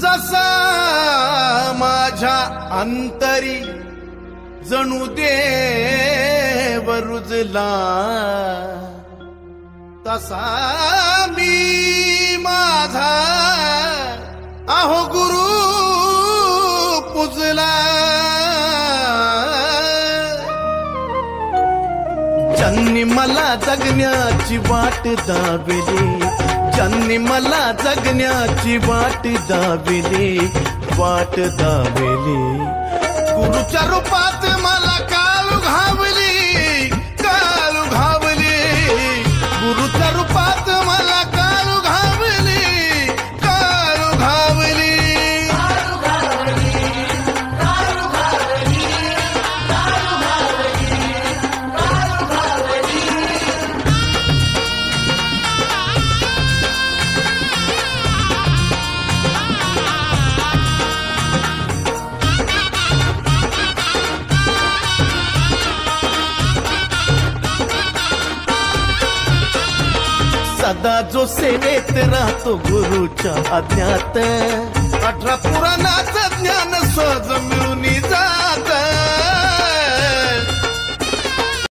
जसा माझ्या अंतरी जणू देव रुजला, तसा मी माझा अहो गुरु पुजला। ज्यांनी मला जगण्याची वाट दाविली, ज्यांनी मला जगण्याची वाट दाविली, वाट दाविली, गुरुच्या रूपात मला काळू घावली, काळू घावली, गुरुच्या रूपात मला काळू घावली, काळू घावली। सदा जो सेवेत राहतो गुरुच्या आज्ञात, 18 पुराणाचं ज्ञान सहज